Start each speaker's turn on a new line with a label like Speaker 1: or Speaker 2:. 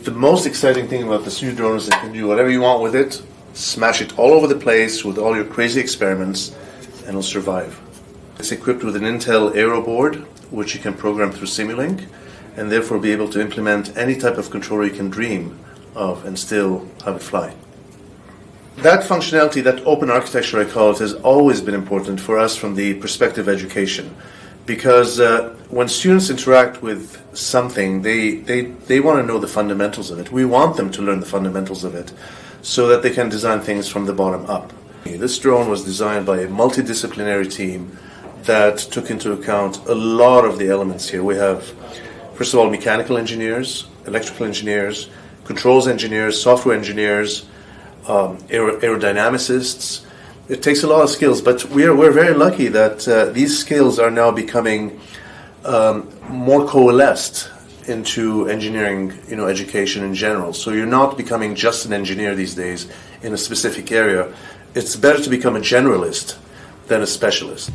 Speaker 1: The most exciting thing about this new drone is that you can do whatever you want with it, smash it all over the place with all your crazy experiments, and it'll survive. It's equipped with an Intel Aero board, which you can program through Simulink, and therefore be able to implement any type of controller you can dream of and still have it fly. That functionality, that open architecture I call it, has always been important for us from the perspective of education. Because when students interact with something, they want to know the fundamentals of it. We want them to learn the fundamentals of it so that they can design things from the bottom up. This drone was designed by a multidisciplinary team that took into account a lot of the elements here. We have, first of all, mechanical engineers, electrical engineers, controls engineers, software engineers, aerodynamicists. It takes a lot of skills, but we're very lucky that these skills are now becoming more coalesced into engineering, education in general. So you're not becoming just an engineer these days in a specific area. It's better to become a generalist than a specialist.